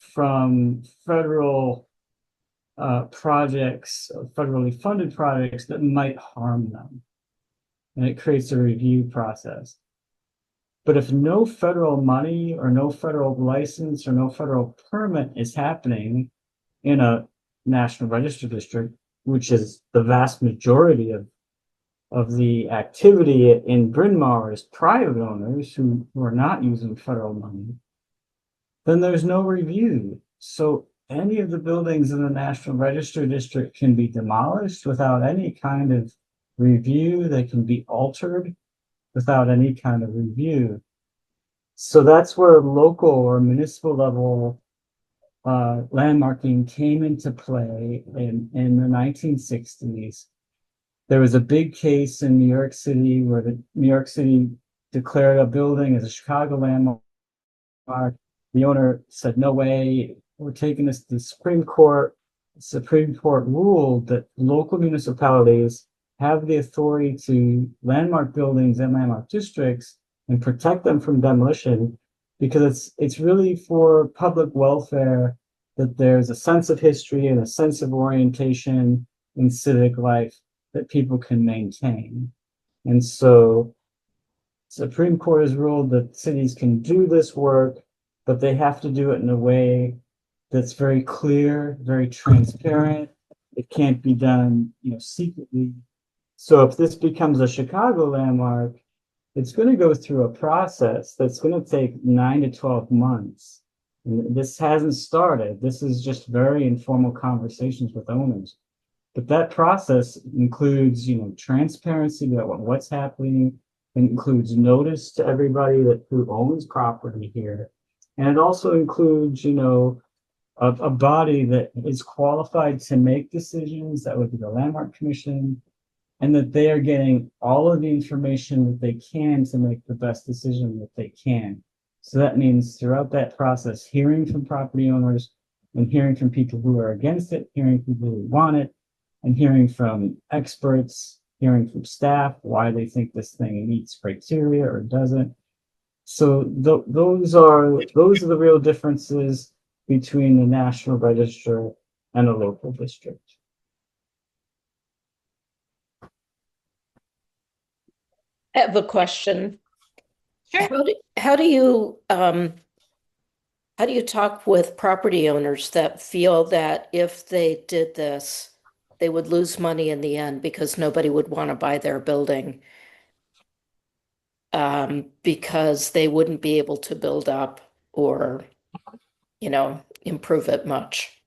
from federal projects, federally funded projects that might harm them. And it creates a review process. But if no federal money or no federal license or no federal permit is happening in a National Register district, which is the vast majority of the activity in Bryn Mawr is private owners who are not using federal money, then there's no review. So any of the buildings in the National Register district can be demolished without any kind of review. They can be altered without any kind of review. So that's where local or municipal level landmarking came into play in the 1960s. There was a big case in New York City where the New York City declared a building as a Chicago landmark. The owner said, no way, we're taking this to the Supreme Court. The Supreme Court ruled that local municipalities have the authority to landmark buildings and landmark districts and protect them from demolition because it's really for public welfare that there's a sense of history and a sense of orientation in civic life that people can maintain. And so Supreme Court has ruled that cities can do this work but they have to do it in a way that's very clear, very transparent. It can't be done, secretly. So if this becomes a Chicago landmark, it's going to go through a process that's going to take 9 to 12 months. And this hasn't started. This is just very informal conversations with owners. But that process includes, transparency about what's happening. It includes notice to everybody that who owns property here. And it also includes, a body that is qualified to make decisions. That would be the Landmark Commission, and that they are getting all of the information that they can to make the best decision that they can. So that means throughout that process, hearing from property owners and hearing from people who are against it, hearing from people who want it, and hearing from experts, hearing from staff, why they think this thing meets criteria or doesn't. So those are the real differences between the National Register and a local district. I have a question. Sure. How do you talk with property owners that feel that if they did this, they would lose money in the end because nobody would want to buy their building, because they wouldn't be able to build up or, improve it much?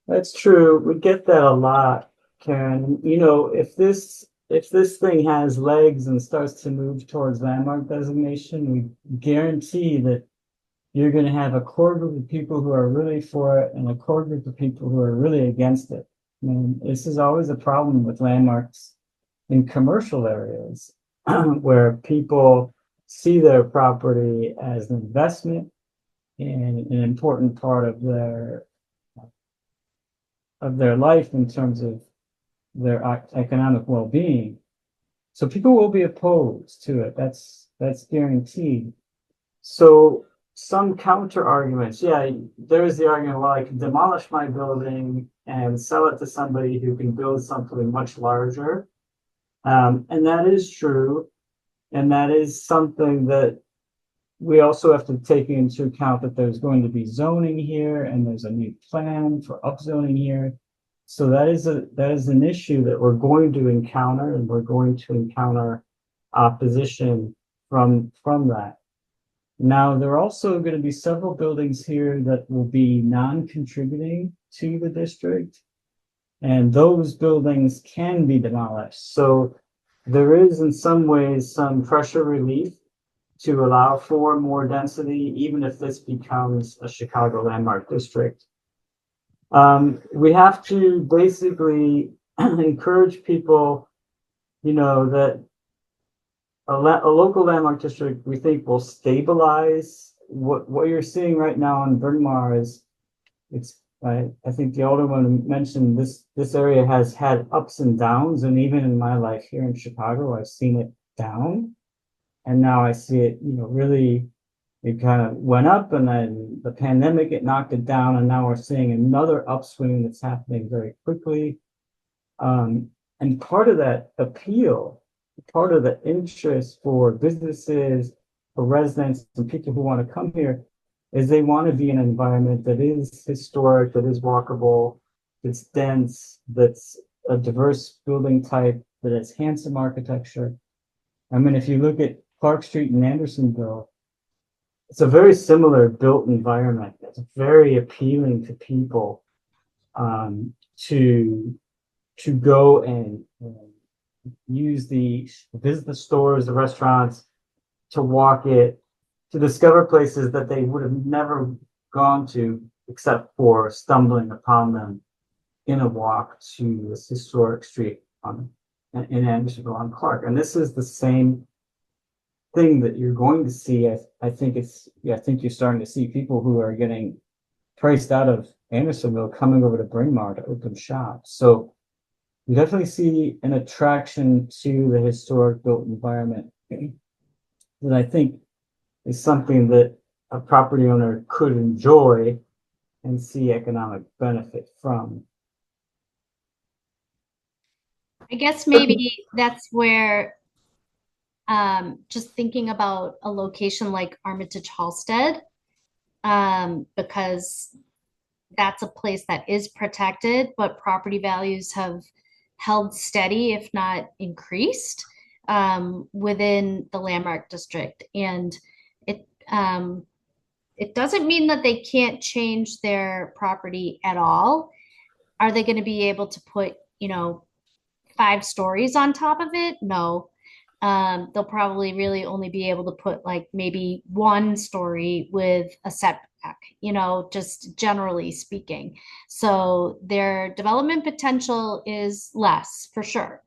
That's true. We get that a lot, Karen. If this thing has legs and starts to move towards landmark designation, we guarantee that you're going to have a core group of people who are really for it and a core group of people who are really against it. I mean, this is always a problem with landmarks in commercial areas where people see their property as an investment and an important part of their life in terms of their economic well-being. So people will be opposed to it. That's guaranteed. So some counter arguments. Yeah, there is the argument, well, I can demolish my building and sell it to somebody who can build something much larger. And that is true. And that is something that we also have to take into account, that there's going to be zoning here and there's a new plan for upzoning here. So that is an issue that we're going to encounter, and we're going to encounter opposition from that. Now, there are also going to be several buildings here that will be non-contributing to the district, and those buildings can be demolished. So there is in some ways some pressure relief to allow for more density, even if this becomes a Chicago landmark district. We have to basically encourage people, that a local landmark district, we think, will stabilize. What you're seeing right now in Bryn Mawr is, I think the Alderman mentioned this area has had ups and downs, and even in my life here in Chicago, I've seen it down. And now I see it, really, it kind of went up, and then the pandemic, it knocked it down. And now we're seeing another upswing that's happening very quickly. And part of that appeal, part of the interest for businesses, for residents, and people who want to come here, is they want to be in an environment that is historic, that is walkable, that's dense, that's a diverse building type, that has handsome architecture. I mean, if you look at Clark Street in Andersonville, it's a very similar built environment. It's very appealing to people to go and visit the stores, the restaurants, to walk it, to discover places that they would have never gone to except for stumbling upon them in a walk to this historic street in Andersonville on Clark. And this is the same thing that you're going to see. I think you're starting to see people who are getting priced out of Andersonville coming over to Bryn Mawr to open shop. So you definitely see an attraction to the historic built environment that I think is something that a property owner could enjoy and see economic benefit from. I guess maybe that's where just thinking about a location like Armitage Halstead, because that's a place that is protected, but property values have held steady, if not increased, within the landmark district. And it it doesn't mean that they can't change their property at all. Are they going to be able to put, 5 stories on top of it? No. They'll probably really only be able to put like maybe 1 story with a setback, just generally speaking. So their development potential is less for sure.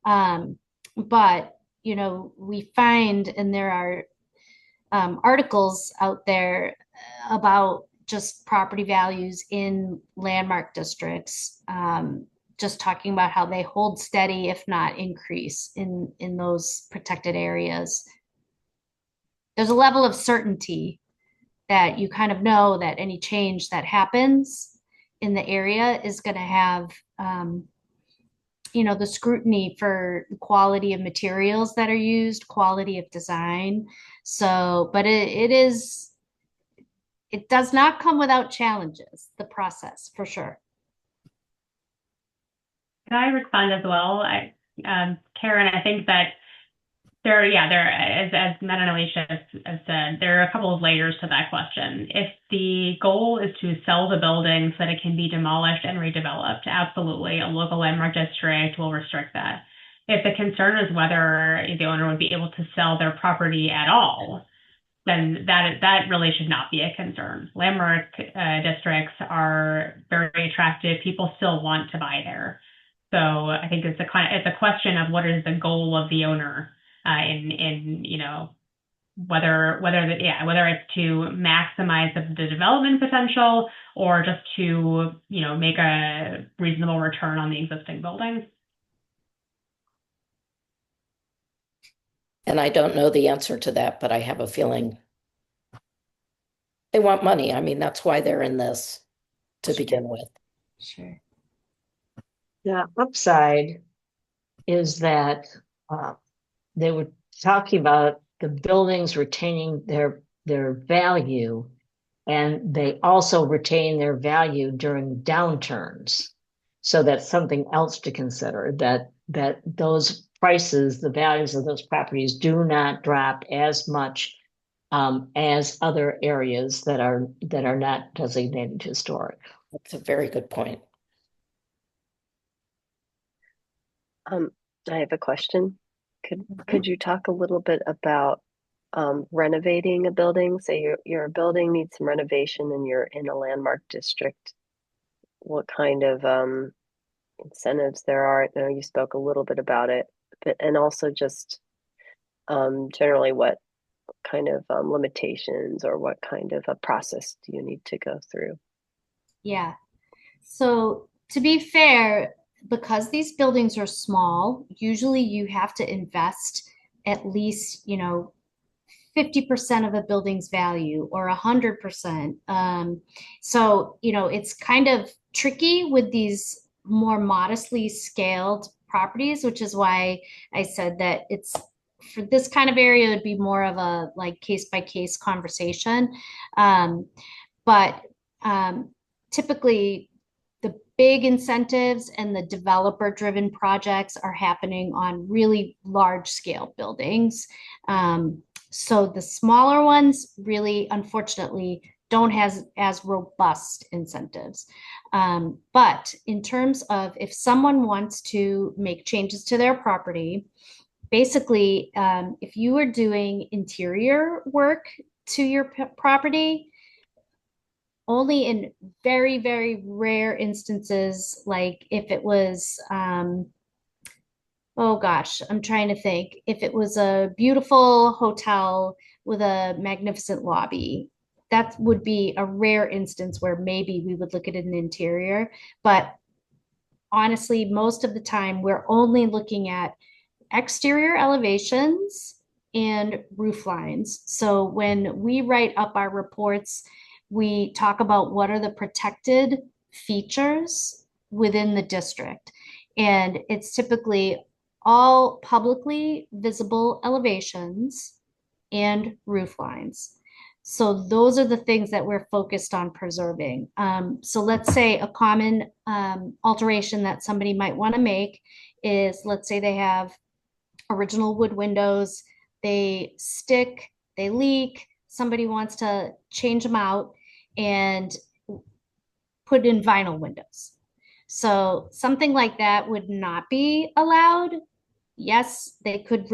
But, we find, and there are articles out there about just property values in landmark districts, just talking about how they hold steady, if not increase, in those protected areas. There's a level of certainty that you kind of know that any change that happens in the area is going to have, the scrutiny for quality of materials that are used, quality of design. So, but it does not come without challenges, the process, for sure. Can I respond as well? Karen, I think that as Matt and Alicia have said, there are a couple of layers to that question. If the goal is to sell the building so that it can be demolished and redeveloped, absolutely, a local landmark district will restrict that. If the concern is whether the owner would be able to sell their property at all, then that really should not be a concern. Landmark districts are very attractive. People still want to buy there. So I think it's a question of what is the goal of the owner in whether it's to maximize the development potential or just to make a reasonable return on the existing building. And I don't know the answer to that, but I have a feeling they want money. I mean, that's why they're in this to begin with. Sure. The upside is that they were talking about the buildings retaining their value, and they also retain their value during downturns. So that's something else to consider, that those prices, the values of those properties do not drop as much as other areas that are not designated historic. That's a very good point. I have a question. Could you talk a little bit about renovating a building? Say your building needs some renovation and you're in a landmark district. What kind of incentives there are? I know you spoke a little bit about it, and also just generally what kind of limitations or what kind of a process do you need to go through? Yeah. So to be fair, because these buildings are small, usually you have to invest at least, 50% of a building's value or 100%. So, it's kind of tricky with these more modestly scaled properties, which is why I said that it's for this kind of area, it'd be more of a like case by case conversation. But typically, the big incentives and the developer driven projects are happening on really large scale buildings. So the smaller ones really, unfortunately, don't have as robust incentives. But in terms of if someone wants to make changes to their property, basically, if you are doing interior work to your property, only in very, very rare instances, like if it was, oh gosh, I'm trying to think. If it was a beautiful hotel with a magnificent lobby, that would be a rare instance where maybe we would look at an interior. But honestly, most of the time, we're only looking at exterior elevations and roof lines. So when we write up our reports, we talk about what are the protected features within the district. And it's typically all publicly visible elevations and roof lines. So those are the things that we're focused on preserving. So let's say a common alteration that somebody might want to make is, let's say they have original wood windows, they stick, they leak, somebody wants to change them out and put in vinyl windows. So something like that would not be allowed. Yes, they could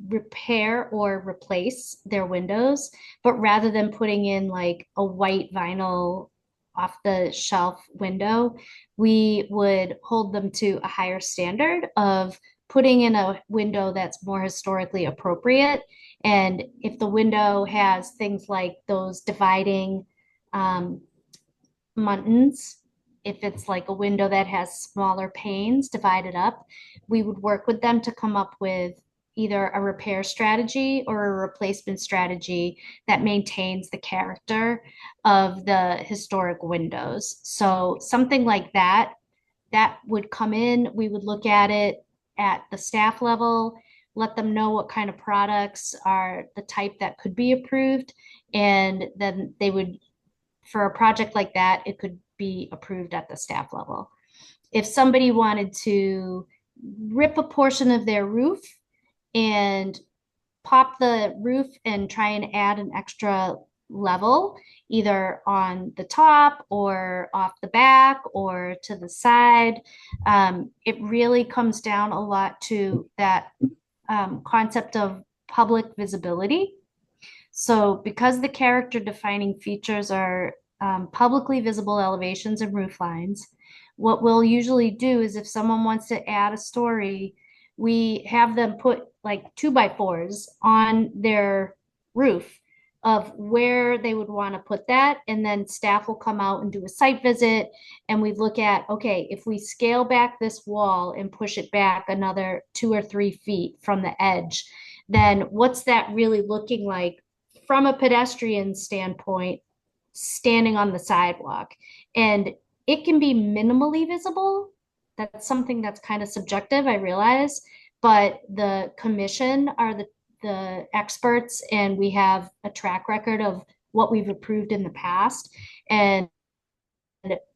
repair or replace their windows, but rather than putting in like a white vinyl off the shelf window, we would hold them to a higher standard of putting in a window that's more historically appropriate. And if the window has things like those dividing muntins, if it's like a window that has smaller panes divided up, we would work with them to come up with either a repair strategy or a replacement strategy that maintains the character of the historic windows. So something like that, that would come in, we would look at it at the staff level, let them know what kind of products are the type that could be approved, and then they would, for a project like that, it could be approved at the staff level. If somebody wanted to rip a portion of their roof and pop the roof and try and add an extra level, either on the top or off the back or to the side, it really comes down a lot to that concept of public visibility. So because the character defining features are publicly visible elevations and roof lines, what we'll usually do is if someone wants to add a story, we have them put like 2x4s on their roof of where they would want to put that. And then staff will come out and do a site visit. And we look at, okay, if we scale back this wall and push it back another 2 or 3 feet from the edge, then what's that really looking like from a pedestrian standpoint, standing on the sidewalk? And it can be minimally visible. That's something that's kind of subjective, I realize, but the commission are the experts, and we have a track record of what we've approved in the past. And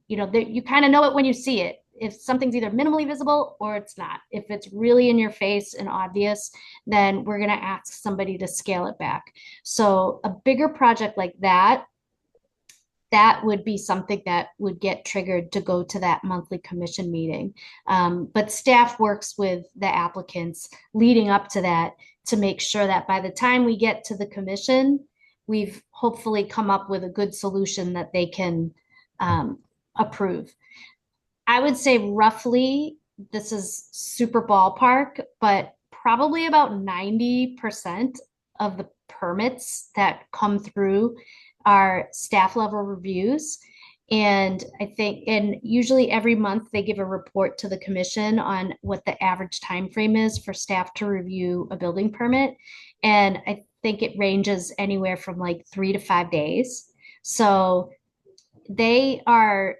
you know, you kind of know it when you see it. If something's either minimally visible or it's not. If it's really in your face and obvious, then we're going to ask somebody to scale it back. So a bigger project like that, that would be something that would get triggered to go to that monthly commission meeting. But staff works with the applicants leading up to that to make sure that by the time we get to the commission, we've hopefully come up with a good solution that they can approve. I would say roughly, this is super ballpark, but probably about 90% of the permits that come through are staff level reviews. And I think, and usually every month they give a report to the commission on what the average time frame is for staff to review a building permit. And I think it ranges anywhere from like 3 to 5 days. So they are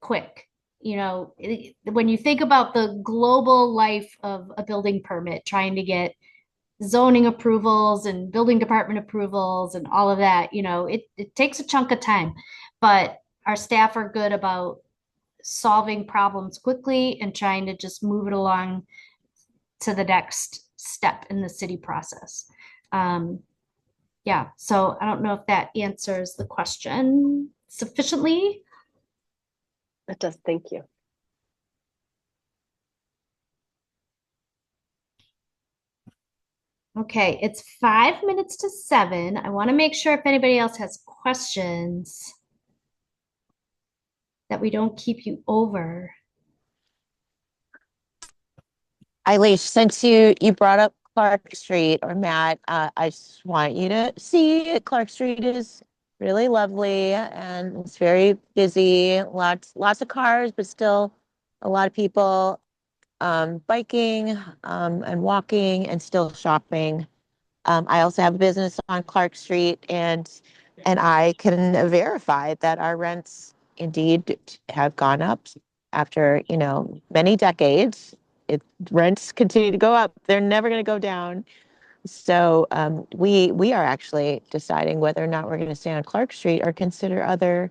quick. You know, when you think about the global life of a building permit, trying to get zoning approvals and building department approvals and all of that, you know, it takes a chunk of time, but our staff are good about solving problems quickly and trying to just move it along to the next step in the city process. Yeah, so I don't know if that answers the question sufficiently. It does. Thank you. Okay, it's 5 minutes to 7. I want to make sure if anybody else has questions that we don't keep you over. Eilish, since you brought up Clark Street, or Matt, I just want you to see Clark Street is really lovely and it's very busy. Lots of cars, but still a lot of people biking and walking and still shopping. I also have a business on Clark Street, and I can verify that our rents indeed have gone up after, you know, many decades. rents continue to go up. They're never going to go down. So we are actually deciding whether or not we're going to stay on Clark Street or consider other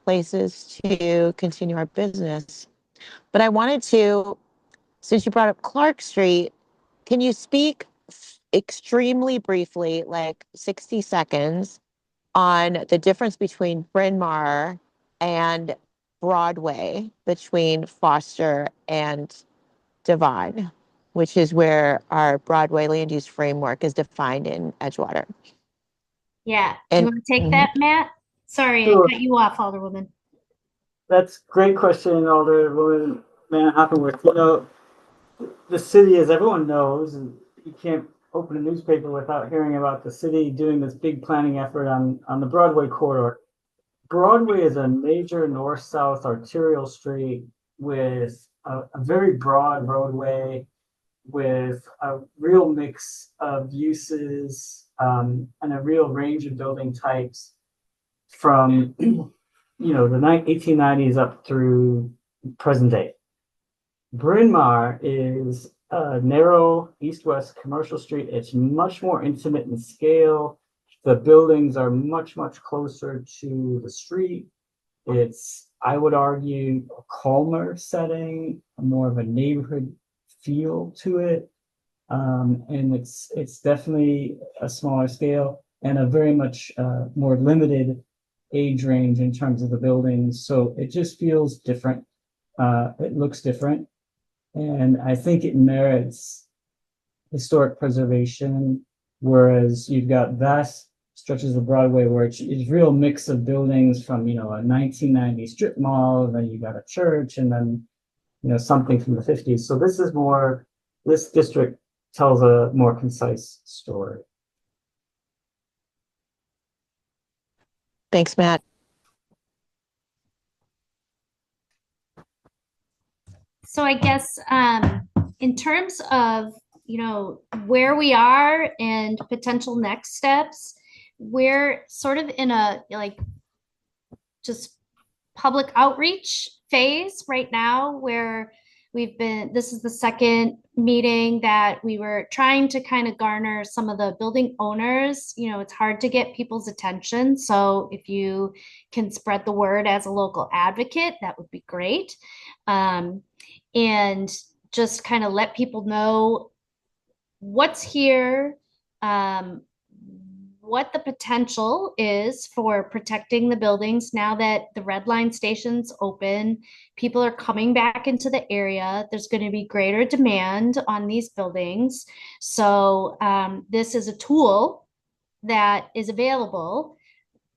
places to continue our business. But I wanted to, since you brought up Clark Street, can you speak extremely briefly, like 60 seconds, on the difference between Bryn Mawr and Broadway, between Foster and Divine, which is where our Broadway land use framework is defined in Edgewater? Yeah. Do you want to take that, Matt? Sorry, Sure. I cut you off, Alderwoman. That's a great question, Alderwoman Manaa-Hoppenworth. You know, the city, as everyone knows, and you can't open a newspaper without hearing about the city doing this big planning effort on the Broadway corridor. Broadway is a major north-south arterial street with a very broad roadway with a real mix of uses and a real range of building types from the 1890s up through present day. Bryn Mawr is a narrow east-west commercial street. It's much more intimate in scale. The buildings are much, much closer to the street. It's, I would argue, a calmer setting, more of a neighborhood feel to it. And it's definitely a smaller scale and a very much more limited age range in terms of the buildings. So it just feels different. It looks different. And I think it merits historic preservation, whereas you've got vast stretches of Broadway where it's a real mix of buildings from, a 1990s strip mall, then you got a church, and then, something from the 50s. So this district tells a more concise story. Thanks, Matt. So I guess in terms of, where we are and potential next steps, we're sort of in a just public outreach phase right now where this is the second meeting that we were trying to kind of garner some of the building owners. It's hard to get people's attention. So if you can spread the word as a local advocate, that would be great. And just kind of let people know what's here, what the potential is for protecting the buildings now that the Red Line station's open. People are coming back into the area. There's going to be greater demand on these buildings. So this is a tool that is available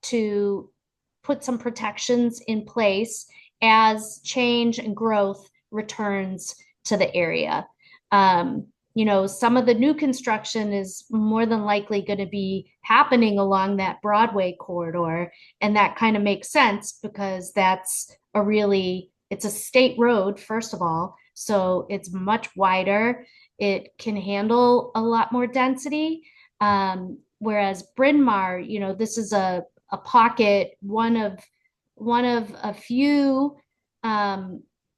to put some protections in place as change and growth returns to the area. Some of the new construction is more than likely going to be happening along that Broadway corridor. And that kind of makes sense because it's a state road, first of all. So it's much wider. It can handle a lot more density. Whereas Bryn Mawr, this is a pocket, one of a few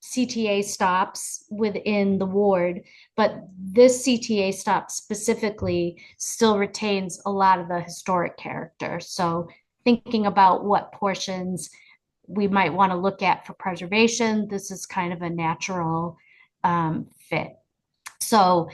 CTA stops within the ward, but this CTA stop specifically still retains a lot of the historic character. So thinking about what portions we might want to look at for preservation, this is kind of a natural fit. So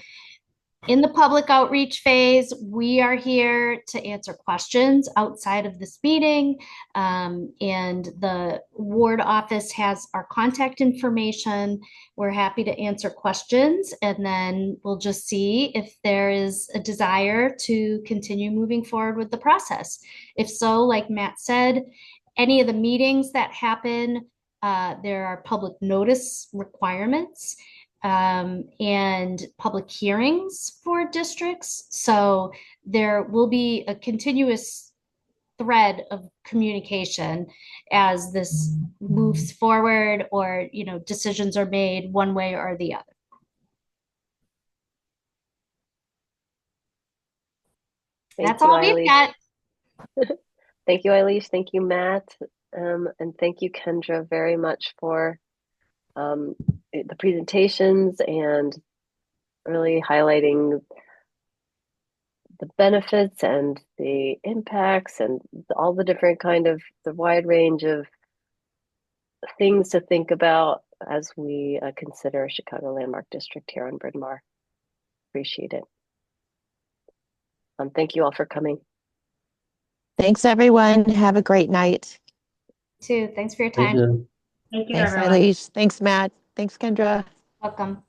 in the public outreach phase, we are here to answer questions outside of this meeting. And the ward office has our contact information. We're happy to answer questions, and then we'll just see if there is a desire to continue moving forward with the process. If so, like Matt said, any of the meetings that happen, there are public notice requirements and public hearings for districts. So there will be a continuous thread of communication as this moves forward or, decisions are made one way or the other. That's all we've got. Thank you, Eilish. Thank you, Matt. And thank you, Kendra, very much for the presentations and really highlighting the benefits and the impacts and all the different the wide range of things to think about as we consider Chicago Landmark District here on Bryn Mawr. Appreciate it. Thank you all for coming. Thanks, everyone. Have a great night. Too. Thanks for your Thank time. you. Thank you, Thanks, everyone. Eilish. Thanks, Matt. Thanks, Kendra. Welcome.